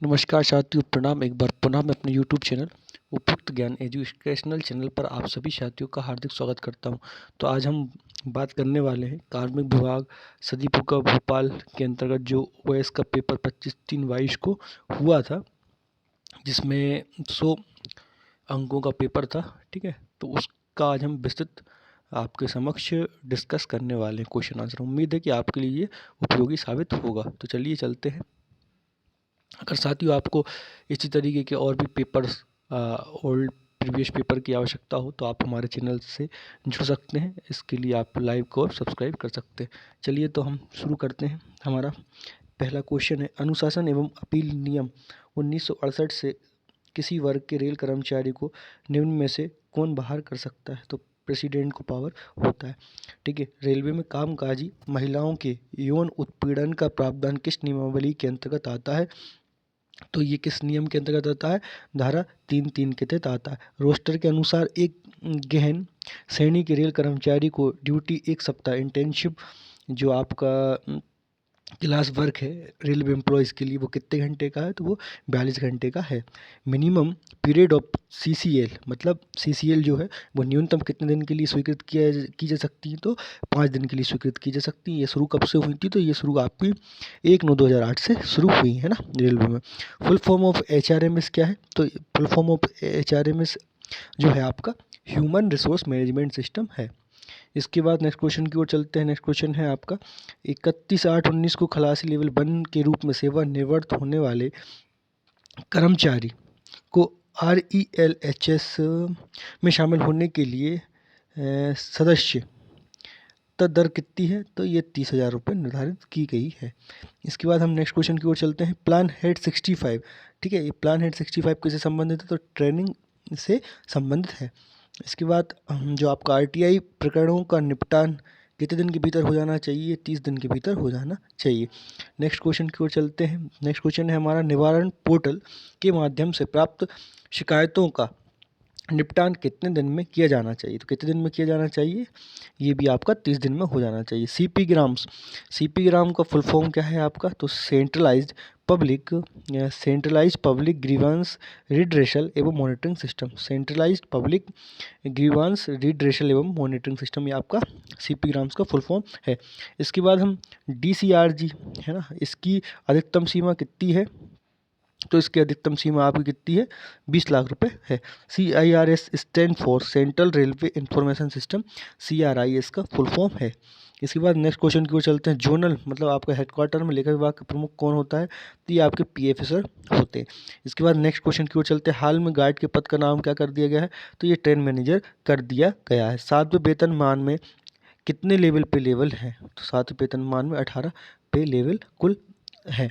नमस्कार साथियों, प्रणाम। एक बार पुनः मैं अपने यूट्यूब चैनल उपयुक्त ज्ञान एजुकेशनल चैनल पर आप सभी साथियों का हार्दिक स्वागत करता हूं। तो आज हम बात करने वाले हैं कार्मिक विभाग सदीपुका भोपाल के अंतर्गत जो ओएस का पेपर 25/3/22 को हुआ था, जिसमें 100 अंकों का पेपर था। ठीक है, तो उसका आज हम विस्तृत आपके समक्ष डिस्कस करने वाले हैं क्वेश्चन आंसर। उम्मीद है कि आपके लिए ये उपयोगी साबित होगा। तो चलिए चलते हैं। अगर साथियों आपको इसी तरीके के और भी पेपर्स ओल्ड प्रीवियस पेपर की आवश्यकता हो तो आप हमारे चैनल से जुड़ सकते हैं। इसके लिए आप लाइव को सब्सक्राइब कर सकते हैं। चलिए तो हम शुरू करते हैं। हमारा पहला क्वेश्चन है, अनुशासन एवं अपील नियम 1968 से किसी वर्ग के रेल कर्मचारी को निम्न में से कौन बाहर कर सकता है? तो प्रेसिडेंट को पावर होता है। ठीक है, रेलवे में कामकाजी महिलाओं के यौन उत्पीड़न का प्रावधान किस नियमावली के अंतर्गत आता है? तो ये किस नियम के अंतर्गत आता है? धारा 3(3) के तहत आता है। रोस्टर के अनुसार एक गहन श्रेणी के रेल कर्मचारी को ड्यूटी 1 सप्ताह इंटर्नशिप जो आपका क्लास वर्क है रेलवे एम्प्लॉयज़ के लिए, वो कितने घंटे का है? तो वो 42 घंटे का है। मिनिमम पीरियड ऑफ सीसीएल, मतलब सीसीएल जो है वो न्यूनतम कितने दिन के लिए स्वीकृत की जा सकती है? तो 5 दिन के लिए स्वीकृत की जा सकती है। ये शुरू कब से हुई थी? तो ये शुरू आपकी 1/9/2008 से शुरू हुई है ना रेलवे में। फुल फॉर्म ऑफ एचआरएमएस क्या है? तो फुल फॉर्म ऑफ एचआरएमएस जो है आपका ह्यूमन रिसोर्स मैनेजमेंट सिस्टम है। इसके बाद नेक्स्ट क्वेश्चन की ओर चलते हैं। नेक्स्ट क्वेश्चन है आपका 31/8/19 को खलासी लेवल 1 के रूप में सेवानिवृत्त होने वाले कर्मचारी को RELHS में शामिल होने के लिए सदस्यता दर कितनी है? तो ये 30,000 रुपये निर्धारित की गई है। इसके बाद हम नेक्स्ट क्वेश्चन की ओर चलते हैं। प्लान हेड 65, ठीक है, ये प्लान हेड 65 किससे संबंधित है? तो ट्रेनिंग से संबंधित है। इसके बाद जो आपका आरटीआई प्रकरणों का निपटान कितने दिन के भीतर हो जाना चाहिए? 30 दिन के भीतर हो जाना चाहिए। नेक्स्ट क्वेश्चन की ओर चलते हैं। नेक्स्ट क्वेश्चन है हमारा, निवारण पोर्टल के माध्यम से प्राप्त शिकायतों का निपटान कितने दिन में किया जाना चाहिए? तो कितने दिन में किया जाना चाहिए? ये भी आपका 30 दिन में हो जाना चाहिए। सीपी ग्राम का फुल फॉर्म क्या है आपका? तो सेंट्रलाइज्ड पब्लिक ग्रीवांस रिड्रेशल एवं monitoring system. Centralised public grievance redressal एवं मॉनिटरिंग सिस्टम, ये आपका सीपी ग्राम्स का फुल फॉर्म है। इसके बाद हम DCRG है ना, इसकी अधिकतम सीमा कितनी है? तो इसकी अधिकतम सीमा आपकी कितनी है? 20 लाख रुपए है। CIRS stand for central railway information system, CRIS का फुल फॉर्म है। इसके बाद नेक्स्ट क्वेश्चन की ओर चलते हैं। जोनल मतलब आपका हेडक्वार्टर में लेखा विभाग का प्रमुख कौन होता है? तो ये आपके PF सर होते हैं। इसके बाद नेक्स्ट क्वेश्चन की ओर चलते हैं। हाल में गार्ड के पद का नाम क्या कर दिया गया है? तो ये ट्रेन मैनेजर कर दिया गया है। 7वें वेतनमान में कितने लेवल पे लेवल हैं? तो 7वें वेतनमान में 18 पे लेवल कुल है।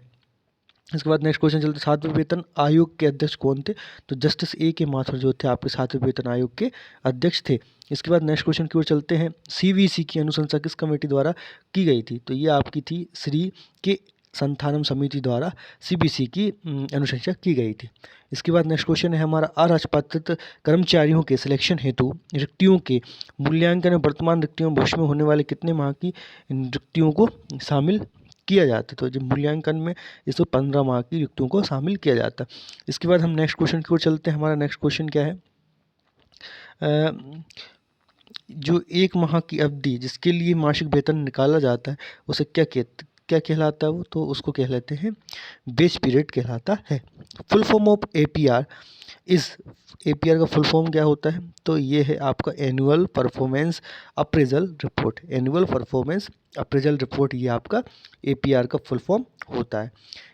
इसके बाद नेक्स्ट क्वेश्चन चलते, 7वें वेतन आयोग के अध्यक्ष कौन थे? तो जस्टिस AK माथुर जो थे आपके 7वें वेतन आयोग के अध्यक्ष थे। इसके बाद नेक्स्ट क्वेश्चन की ओर चलते हैं। CVC की अनुशंसा किस कमेटी द्वारा की गई थी? तो ये आपकी थी श्री के संथानम समिति द्वारा CBC की अनुशंसा की गई थी। इसके बाद नेक्स्ट क्वेश्चन है हमारा, अराजपत्रित कर्मचारियों के सिलेक्शन हेतु रिक्तियों के मूल्यांकन में वर्तमान रिक्तियों भविष्य में होने वाले कितने माह की रिक्तियों को शामिल किया जाता है? तो जब मूल्यांकन में इसको 15 माह की रिक्तियों को शामिल किया जाता है। इसके बाद हम नेक्स्ट क्वेश्चन की ओर चलते हैं। हमारा नेक्स्ट क्वेश्चन क्या है? जो 1 माह की अवधि जिसके लिए मासिक वेतन निकाला जाता है उसे क्या कहलाता है? वो तो उसको कहलाते हैं बेस पीरियड कहलाता है। फुल फॉर्म ऑफ APR इस APR का फुल फॉर्म क्या होता है? तो ये है आपका annual performance appraisal report. Annual performance appraisal report ये आपका APR का फुल फॉर्म होता है।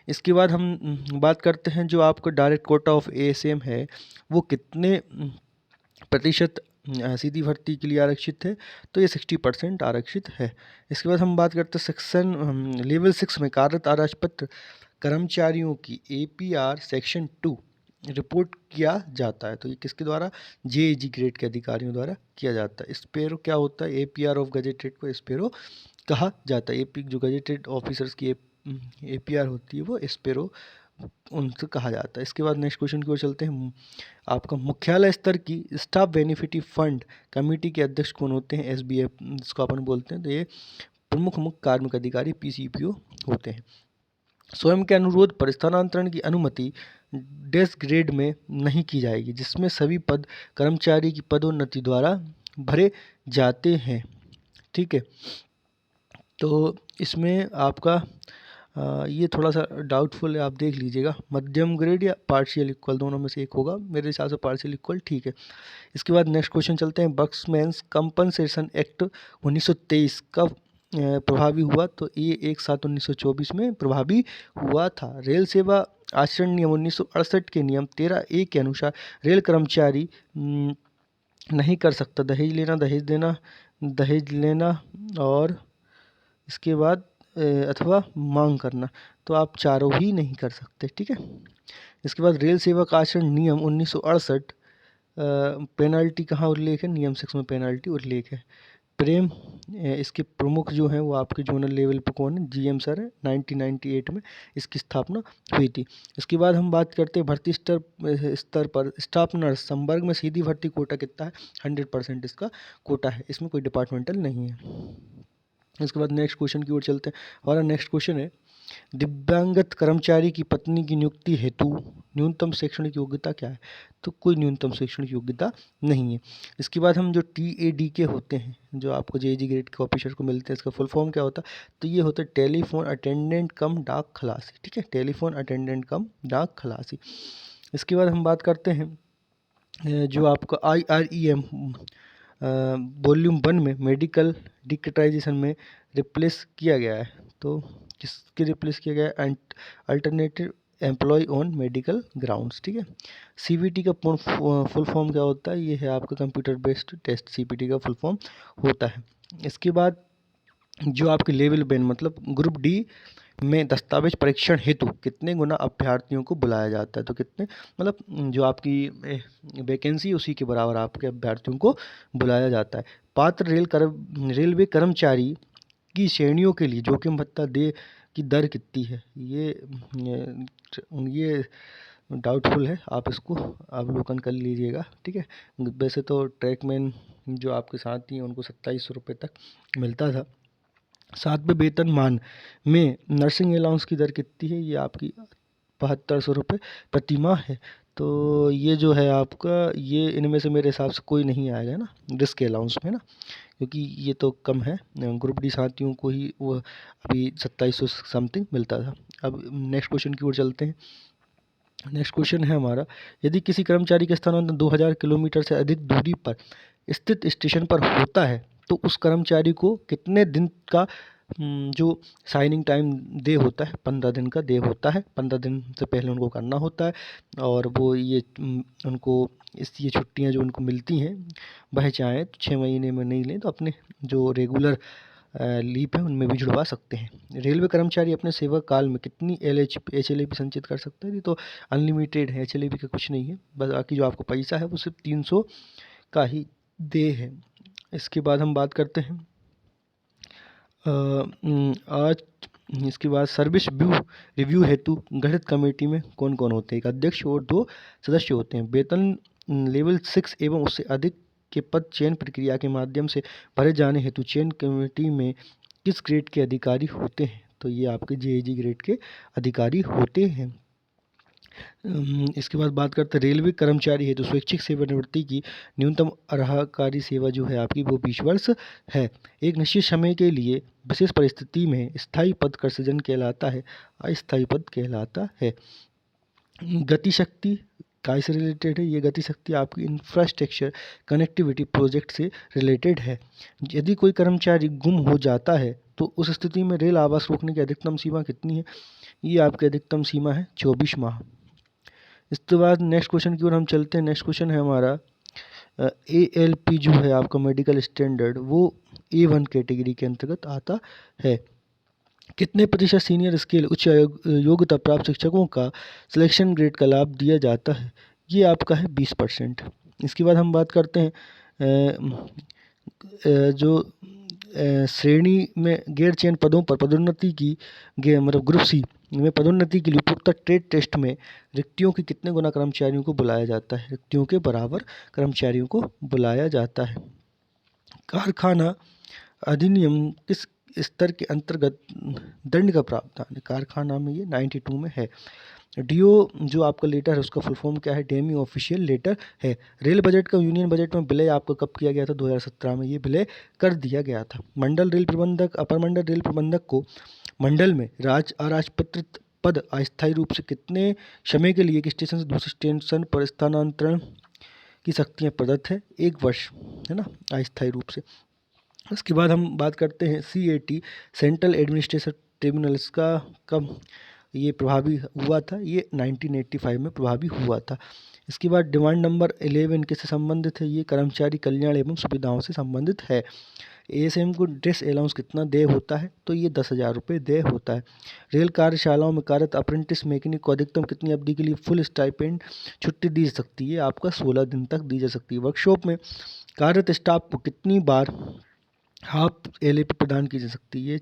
इसके बाद हम बात करते हैं जो आपका डायरेक्ट कोटा ऑफ ASM है वो कितने प्रतिशत सीधी भर्ती के लिए आरक्षित है? तो ये 60% आरक्षित है। इसके बाद हम बात करते हैं सेक्शन लेवल 6 में कार्यरत अराजपत्र कर्मचारियों की APR सेक्शन 2 रिपोर्ट किया जाता है। तो ये किसके द्वारा? JAG ग्रेड के अधिकारियों द्वारा किया जाता है। स्पेरो क्या होता है? APR ऑफ गजेटेड को स्पेरो कहा जाता है। AP जो गजेटेड ऑफिसर्स की APR होती है वो स्पेरो उनसे कहा जाता है। इसके बाद नेक्स्ट क्वेश्चन की ओर चलते हैं। आपका मुख्यालय स्तर की स्टाफ बेनिफिट फंड कमेटी के अध्यक्ष कौन होते हैं? SBF जिसको अपन बोलते हैं। तो ये प्रमुख मुख्य कार्मिक अधिकारी PCPO होते हैं। स्वयं के अनुरोध पर स्थानांतरण की अनुमति डैश ग्रेड में नहीं की जाएगी, जिसमें सभी पद कर्मचारी की पदोन्नति द्वारा भरे जाते हैं। ठीक है, तो इसमें आपका ये थोड़ा सा डाउटफुल है, आप देख लीजिएगा। मध्यम ग्रेड या पार्शियल इक्वल, दोनों में से एक होगा, मेरे हिसाब से पार्शियल इक्वल ठीक है। इसके बाद नेक्स्ट क्वेश्चन चलते हैं। वर्कमैन्स कंपनसेशन एक्ट 1923 कब प्रभावी हुआ? तो ये 1/7/1924 में प्रभावी हुआ था। रेल सेवा आचरण नियम 1968 के नियम 13A के अनुसार रेल कर्मचारी नहीं कर सकता दहेज लेना, दहेज लेना और इसके बाद अथवा मांग करना, तो आप चारों ही नहीं कर सकते। ठीक है, इसके बाद रेल सेवक आचरण नियम 1968 पेनल्टी कहाँ उल्लेख है? नियम 6 में पेनल्टी उल्लेख है। प्रेम इसके प्रमुख जो हैं वो आपके जोनल लेवल पे कौन है? GM सर है। 1998 में इसकी स्थापना हुई थी। इसके बाद हम बात करते हैं भर्ती स्तर पर स्टाफ नर्स संवर्ग में सीधी भर्ती कोटा कितना है? 100% इसका कोटा है, इसमें कोई डिपार्टमेंटल नहीं है। इसके बाद नेक्स्ट क्वेश्चन की ओर चलते हैं। हमारा नेक्स्ट क्वेश्चन है, दिव्यांगत कर्मचारी की पत्नी की नियुक्ति हेतु न्यूनतम शैक्षणिक योग्यता क्या है? तो कोई न्यूनतम शैक्षणिक योग्यता नहीं है। इसके बाद हम जो TAD के होते हैं, जो आपको JG ग्रेड के ऑफिसर को मिलते हैं, इसका फुल फॉर्म क्या होता है? तो ये होता है टेलीफोन अटेंडेंट कम डाक खलासी। ठीक है, टेलीफोन अटेंडेंट कम डाक खलासी। इसके बाद हम बात करते हैं जो आपका IREM वॉल्यूम 1 में मेडिकल डिक्रेटाइजेशन में रिप्लेस किया गया है। तो किसके रिप्लेस किया गया है? Alternative employ on medical grounds. ठीक है, CBT का फुल फॉर्म क्या होता है? ये है आपका कंप्यूटर बेस्ड टेस्ट, CBT का फुल फॉर्म होता है। इसके बाद जो आपके लेवल बेन मतलब ग्रुप D में दस्तावेज परीक्षण हेतु कितने गुना अभ्यर्थियों को बुलाया जाता है? तो कितने, मतलब जो आपकी वैकेंसी उसी के बराबर आपके अभ्यर्थियों को बुलाया जाता है। पात्र रेलवे कर्मचारी की श्रेणियों के लिए जोखिम भत्ता दे की दर कितनी है? ये डाउटफुल है, आप इसको अवलोकन कर लीजिएगा। ठीक है, वैसे तो ट्रैकमैन जो आपके साथी हैं उनको 2700 रुपये तक मिलता था। 7वें वेतनमान में नर्सिंग अलाउंस की दर कितनी है? ये आपकी 7200 रुपये प्रति माह है। तो ये जो है आपका, ये इनमें से मेरे हिसाब से कोई नहीं आएगा ना रिस्क अलाउंस में ना, क्योंकि ये तो कम है। ग्रुप D साथियों को ही वो अभी 2700 समथिंग मिलता था। अब नेक्स्ट क्वेश्चन की ओर चलते हैं। नेक्स्ट क्वेश्चन है हमारा, यदि किसी कर्मचारी का स्थानांतरण 2000 किलोमीटर से अधिक दूरी पर स्थित स्टेशन पर होता है तो उस कर्मचारी को कितने दिन का जो साइनिंग टाइम डे होता है, 15 दिन का डे होता है। 15 दिन से पहले उनको करना होता है, और वो ये उनको ये छुट्टियां जो उनको मिलती हैं, वह चाहें तो 6 महीने में नहीं लें तो अपने जो रेगुलर लीव है उनमें भी जुड़वा सकते हैं। रेलवे कर्मचारी अपने सेवा काल में कितनी HLAP संचित कर सकता है? ये तो अनलिमिटेड है, HLAP का कुछ नहीं है, बस बाकी जो आपको पैसा है वो सिर्फ 300 का ही दे है। इसके बाद हम बात करते हैं आज इसके बाद सर्विस रिव्यू हेतु गठित कमेटी में कौन कौन होते हैं? एक अध्यक्ष और 2 सदस्य होते हैं। वेतन लेवल 6 एवं उससे अधिक के पद चयन प्रक्रिया के माध्यम से भरे जाने हेतु चयन कमेटी में किस ग्रेड के अधिकारी होते हैं? तो ये आपके JAG ग्रेड के अधिकारी होते हैं। इसके बाद बात करते हैं रेलवे कर्मचारी हेतु स्वैच्छिक सेवानिवृत्ति की न्यूनतम अर्हकारी सेवा जो है आपकी वो 20 वर्ष है। एक निश्चित समय के लिए विशेष परिस्थिति में स्थायी पद का सृजन कहलाता है, अस्थायी पद कहलाता है। गति शक्ति काय से रिलेटेड है? ये गति शक्ति आपकी इंफ्रास्ट्रक्चर कनेक्टिविटी प्रोजेक्ट से रिलेटेड है। यदि कोई कर्मचारी गुम हो जाता है तो उस स्थिति में रेल आवास रोकने की अधिकतम सीमा कितनी है? ये आपकी अधिकतम सीमा है 24 माह। इसके बाद नेक्स्ट क्वेश्चन की ओर हम चलते हैं। नेक्स्ट क्वेश्चन है हमारा ALP जो है आपका मेडिकल स्टैंडर्ड, वो A1 कैटेगरी के अंतर्गत आता है। कितने प्रतिशत सीनियर स्केल उच्च योग्यता प्राप्त शिक्षकों का सिलेक्शन ग्रेड का लाभ दिया जाता है? ये आपका है 20%। इसके बाद हम बात करते हैं जो श्रेणी में गैर चयन पदों पर पदोन्नति की मतलब ग्रुप C में पदोन्नति के लिए उपयुक्त ट्रेड टेस्ट में रिक्तियों की कितने गुना कर्मचारियों को बुलाया जाता है? रिक्तियों के बराबर कर्मचारियों को बुलाया जाता है। कारखाना अधिनियम किस स्तर के अंतर्गत दंड का प्रावधान है? कारखाना में ये 92 में है। डीओ जो आपका लेटर है उसका फुल फॉर्म क्या है? डेमी ऑफिशियल लेटर है। रेल बजट का यूनियन बजट में विलय आपको कब किया गया था? 2017 में ये विलय कर दिया गया था। मंडल रेल प्रबंधक अपर मंडल रेल प्रबंधक को मंडल में अराजपत्रित पद अस्थायी रूप से कितने समय के लिए एक स्टेशन से दूसरे स्टेशन पर स्थानांतरण की शक्तियाँ प्रदत्त है? 1 वर्ष, है ना, अस्थायी रूप से। इसके बाद हम बात करते हैं CAT सेंट्रल एडमिनिस्ट्रेशन ट्रिब्यूनल, इसका कब ये प्रभावी हुआ था? ये 1985 में प्रभावी हुआ था। इसके बाद डिमांड नंबर 11 किससे संबंधित है? ये कर्मचारी कल्याण एवं सुविधाओं से संबंधित है। ASM को ड्रेस अलाउंस कितना देय होता है? तो ये 10,000 रुपये देय होता है। रेल कार्यशालाओं में कार्यरत अप्रेंटिस मैकेनिक को अधिकतम कितनी अवधि के लिए फुल स्टाइपेंड छुट्टी दी जा सकती है? आपका 16 दिन तक दी जा सकती है। वर्कशॉप में कार्यरत स्टाफ को कितनी बार हाफ LAP प्रदान की जा सकती है?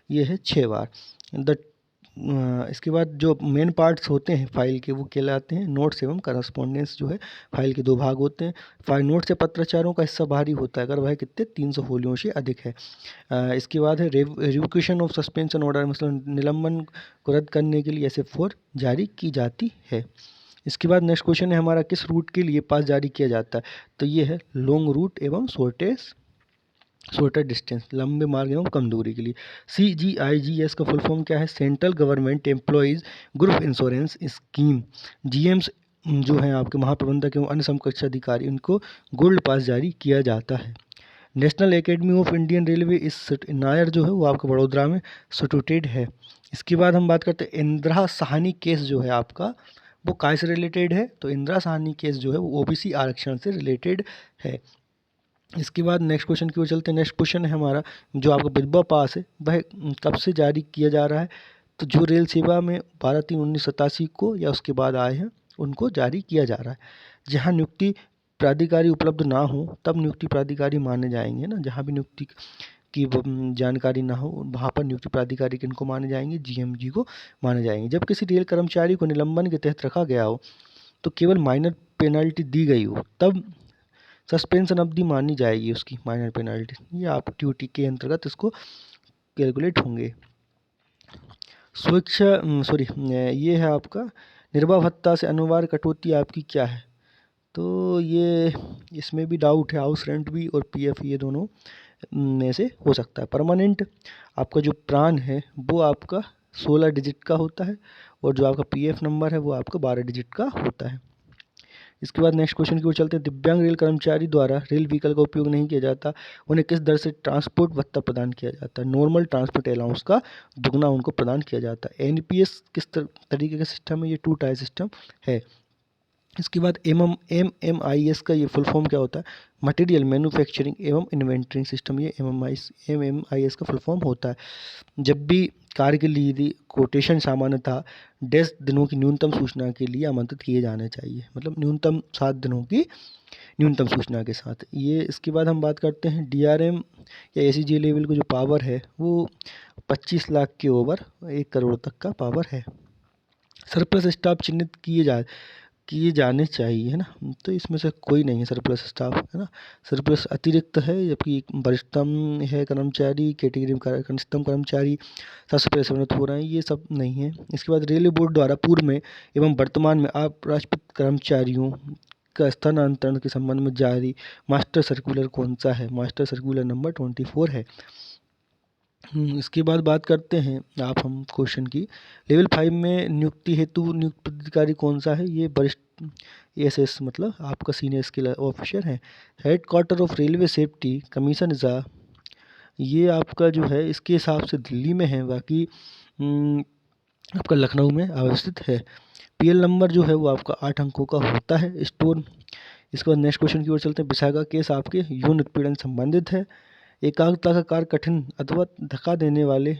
ये है 6 बार। इसके बाद जो मेन पार्ट्स होते हैं फाइल के वो कहलाते हैं नोट्स एवं करस्पॉन्डेंस। जो है फाइल के 2 भाग होते हैं। फाइल नोट्स या पत्राचारों का हिस्सा भारी होता है अगर वह कितने 300 फोलियों से अधिक है। इसके बाद है रिवोकेशन ऑफ सस्पेंशन ऑर्डर, मतलब निलंबन को रद्द करने के लिए SF4 जारी की जाती है। इसके बाद नेक्स्ट क्वेश्चन है हमारा, किस रूट के लिए पास जारी किया जाता है? तो ये है लॉन्ग रूट एवं शॉर्टर डिस्टेंस, लंबे मार्ग एवं कम दूरी के लिए। CGIGS का फुल फॉर्म क्या है? Central government employees group insurance scheme. GMs जो हैं आपके महाप्रबंधक एवं अन्य समकक्ष अधिकारी, उनको गोल्ड पास जारी किया जाता है। National academy of Indian railway इस नायर जो है वो आपका बड़ोदरा में सिटुएटेड है। इसके बाद हम बात करते हैं इंदिरा साहनी केस जो है आपका वो काय से रिलेटेड है? तो इंदिरा साहनी केस जो है वो OBC आरक्षण से रिलेटेड है। इसके बाद नेक्स्ट क्वेश्चन की ओर चलते हैं। नेक्स्ट क्वेश्चन है हमारा, जो आपका विधवा पास है वह कब से जारी किया जा रहा है? तो जो रेल सेवा में 12/3/1987 को या उसके बाद आए हैं उनको जारी किया जा रहा है। जहाँ नियुक्ति प्राधिकारी उपलब्ध ना हो तब नियुक्ति प्राधिकारी माने जाएंगे ना। जहाँ भी नियुक्ति की जानकारी ना हो वहाँ पर नियुक्ति प्राधिकारी किनको माने जाएंगे? GMG को माने जाएंगे। जब किसी रेल कर्मचारी को निलंबन के तहत रखा गया हो तो केवल माइनर पेनल्टी दी गई हो तब सस्पेंशन अवधि मानी जाएगी उसकी, माइनर पेनल्टी। ये आप ड्यूटी के अंतर्गत इसको कैलकुलेट होंगे। ये है आपका निर्वाह भत्ता से अनिवार्य कटौती आपकी क्या है? तो ये इसमें भी डाउट है, हाउस रेंट भी और PF ये दोनों में से हो सकता है। परमानेंट आपका जो प्राण है वो आपका 16 डिजिट का होता है और जो आपका PF नंबर है वो आपका 12 डिजिट का होता है। इसके बाद नेक्स्ट क्वेश्चन की ओर चलते हैं। दिव्यांग रेल कर्मचारी द्वारा रेल व्हीकल का उपयोग नहीं किया जाता, उन्हें किस दर से ट्रांसपोर्ट भत्ता प्रदान किया जाता है? नॉर्मल ट्रांसपोर्ट अलाउंस का दुगना उनको प्रदान किया जाता है। NPS किस तरीके का सिस्टम है? ये 2 टायर सिस्टम है। इसके बाद MMIS का ये फुल फॉर्म क्या होता है? मटेरियल मैन्युफैक्चरिंग एवं इन्वेंटरिंग सिस्टम। ये MMIS का फुल फॉर्म होता है। जब भी कार्य के लिए कोटेशन सामान्यतः 10 दिनों की न्यूनतम सूचना के लिए आमंत्रित किए जाने चाहिए, मतलब न्यूनतम 7 दिनों की न्यूनतम सूचना के साथ। ये इसके बाद हम बात करते हैं DRM या ACG लेवल को जो पावर है वो 25 लाख के ओवर 1 करोड़ तक का पावर है। सरप्लस स्टाफ चिन्हित किए जाने चाहिए, है ना। तो इसमें से कोई नहीं है सरप्लस स्टाफ, है ना। सरप्लस अतिरिक्त है, जबकि वरिष्ठतम है कर्मचारी, कैटेगरी में कनिष्ठतम कर्मचारी 700 सेवानिवृत्त हो रहे हैं, ये सब नहीं है। इसके बाद रेलवे बोर्ड द्वारा पूर्व में एवं वर्तमान में अराजपत्रित कर्मचारियों का स्थानांतरण के संबंध में जारी मास्टर सर्कुलर कौन सा है? मास्टर सर्कुलर नंबर 24 है। इसके बाद बात करते हैं आप हम क्वेश्चन की। लेवल 5 में नियुक्ति हेतु नियुक्त पदाधिकारी कौन सा है? ये वरिष्ठ SS मतलब आपका सीनियर स्किल ऑफिसर है। Head quarter of railway safety commission ये आपका जो है इसके हिसाब से दिल्ली में है, बाकी आपका लखनऊ में अवस्थित है। PL नंबर जो है वो आपका 8 अंकों का होता है स्टोर। इसके बाद नेक्स्ट क्वेश्चन की ओर चलते हैं। विशाखा केस आपके यौन उत्पीड़न संबंधित है। एकाग्रता का कार्य कठिन अथवा धक्का देने वाले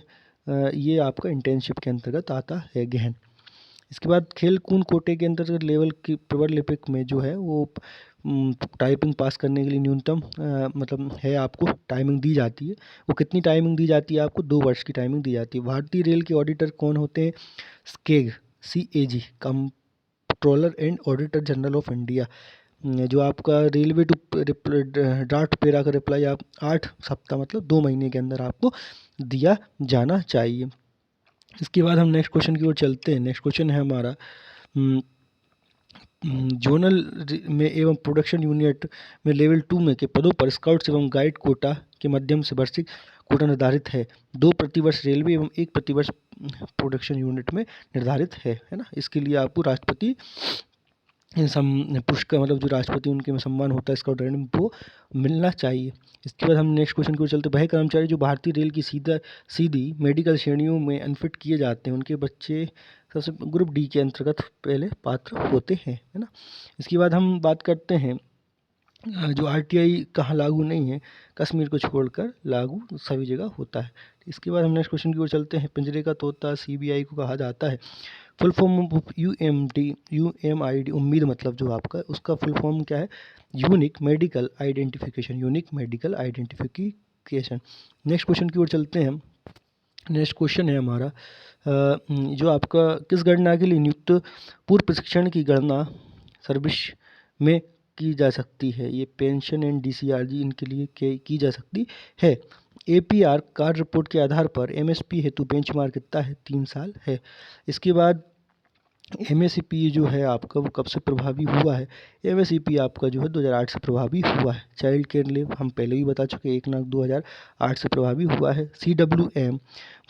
ये आपका इंटर्नशिप के अंतर्गत आता है गहन। इसके बाद खेल कूद कोटे के अंतर्गत लेवल की प्रवर लिपिक में जो है वो टाइपिंग पास करने के लिए न्यूनतम मतलब है आपको टाइमिंग दी जाती है। वो कितनी टाइमिंग दी जाती है? आपको 2 वर्ष की टाइमिंग दी जाती है। भारतीय रेल के ऑडिटर कौन होते हैं? CAG controller and auditor general of India. जो आपका रेलवे टू ड्राफ्ट पेरा का रिप्लाई आप 8 सप्ताह मतलब 2 महीने के अंदर आपको दिया जाना चाहिए। इसके बाद हम नेक्स्ट क्वेश्चन की ओर चलते हैं। नेक्स्ट क्वेश्चन है हमारा जोनल में एवं प्रोडक्शन यूनिट में लेवल 2 में के पदों पर स्काउट्स एवं गाइड कोटा के माध्यम से वार्षिक कोटा निर्धारित है। 2 प्रतिवर्ष रेलवे एवं 1 प्रतिवर्ष प्रोडक्शन यूनिट में निर्धारित है ना। इसके लिए आपको राष्ट्रपति पुरस्कार मतलब जो राष्ट्रपति उनके में सम्मान होता है स्काउट गाइड में वो मिलना चाहिए। इसके बाद हम नेक्स्ट क्वेश्चन की ओर चलते। वह कर्मचारी जो भारतीय रेल की सीधी मेडिकल श्रेणियों में अनफिट किए जाते हैं उनके बच्चे सबसे ग्रुप डी के अंतर्गत पहले पात्र होते हैं, है ना। इसके बाद हम बात करते हैं जो आरटीआई कहाँ लागू नहीं है, कश्मीर को छोड़कर लागू सभी जगह होता है। इसके बाद हम नेक्स्ट क्वेश्चन की ओर चलते हैं। पिंजरे का तोता सीबीआई को कहा जाता है। फुल फॉर्म ऑफ यूएमआईडी उम्मीद मतलब जो आपका उसका फुल फॉर्म क्या है? Unique medical identification, unique medical identification. Next question की ओर चलते हैं। नेक्स्ट क्वेश्चन है हमारा जो आपका किस गणना के लिए नियुक्त पूर्व प्रशिक्षण की गणना सर्विस में की जा सकती है? ये पेंशन एंड डीसीआरजी इनके लिए की जा सकती है। एपीआर कार्ड रिपोर्ट के आधार पर एमएसपी हेतु बेंचमार्क कितना है? 3 साल है। इसके बाद एमएसपी जो है आपका वो कब से प्रभावी हुआ है? एमएसपी आपका जो है 2008 से प्रभावी हुआ है। चाइल्ड केयर लीव हम पहले भी बता चुके 1/9/2008 से प्रभावी हुआ है। CWM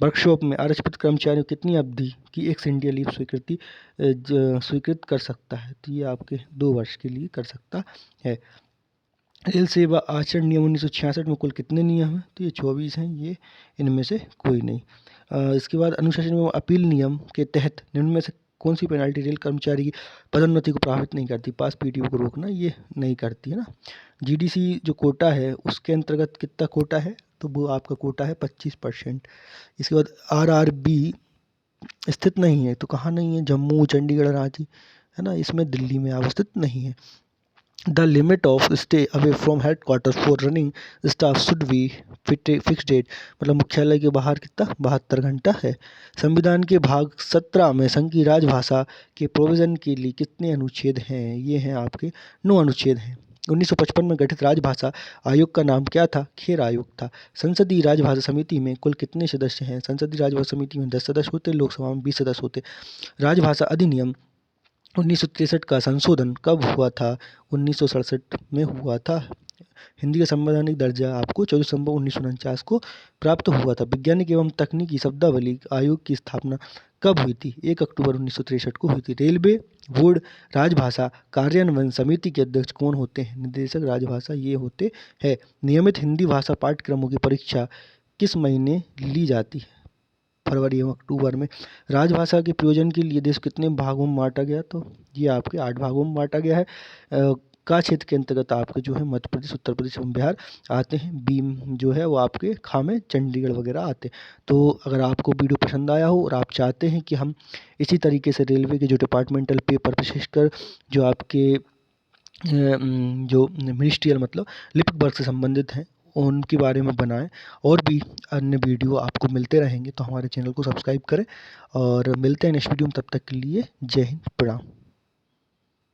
वर्कशॉप में आरक्षित कर्मचारियों कितनी अवधि की एक्स इंडिया लीव स्वीकृत कर सकता है? तो ये आपके 2 वर्ष के लिए कर सकता है। रेल सेवा आचरण नियम 1966 में कुल कितने नियम हैं? तो ये 24 हैं, ये इनमें से कोई नहीं। इसके बाद अनुशासन एवं अपील नियम के तहत निम्न में से कौन सी पेनाल्टी रेल कर्मचारी की पदोन्नति को प्रभावित नहीं करती? पास पीटीओ को रोकना ये नहीं करती है ना। जीडीसी जो कोटा है उसके अंतर्गत कितना कोटा है? तो वो आपका कोटा है 25%। इसके बाद आरआरबी स्थित नहीं है, तो कहाँ नहीं है? जम्मू, चंडीगढ़, रांची, है ना। इसमें दिल्ली में अवस्थित नहीं है। The limit of stay away from headquarters for running staff should be fixed date मतलब मुख्यालय के बाहर कितना? 72 घंटा है। संविधान के भाग 17 में संघ की राजभाषा के प्रोविजन के लिए कितने अनुच्छेद हैं? ये हैं आपके 9 अनुच्छेद हैं। 1955 में गठित राजभाषा आयोग का नाम क्या था? खेर आयोग था। संसदीय राजभाषा समिति में कुल कितने सदस्य हैं? संसदीय राजभाषा समिति में 10 सदस्य होते, लोकसभा में 20 सदस्य होते। राजभाषा अधिनियम 1963 का संशोधन कब हुआ था? 1967 में हुआ था। हिंदी का संवैधानिक दर्जा आपको 14 दिसंबर 1949 को प्राप्त हुआ था। वैज्ञानिक एवं तकनीकी शब्दावली आयोग की स्थापना कब हुई थी? 1 अक्टूबर 1963 को हुई थी। रेलवे बोर्ड राजभाषा कार्यान्वयन समिति के अध्यक्ष कौन होते हैं? निदेशक राजभाषा ये होते हैं। नियमित हिंदी भाषा पाठ्यक्रमों की परीक्षा किस महीने ली जाती है? फरवरी एवं अक्टूबर में। राजभाषा के प्रयोजन के लिए देश कितने भागों में बांटा गया? तो ये आपके 8 भागों में बांटा गया है। का क्षेत्र के अंतर्गत आपके जो है मध्य प्रदेश, उत्तर प्रदेश एवं बिहार आते हैं। बीम जो है वो आपके खा में चंडीगढ़ वगैरह आते हैं। तो अगर आपको वीडियो पसंद आया हो और आप चाहते हैं कि हम इसी तरीके से रेलवे के जो डिपार्टमेंटल पेपर विशेषकर जो आपके जो मिनिस्ट्रियल मतलब लिपिक वर्क से संबंधित हैं उनके बारे में बनाएं और भी अन्य वीडियो आपको मिलते रहेंगे, तो हमारे चैनल को सब्सक्राइब करें और मिलते हैं नेक्स्ट वीडियो में। तब तक के लिए जय हिंद, प्रणाम।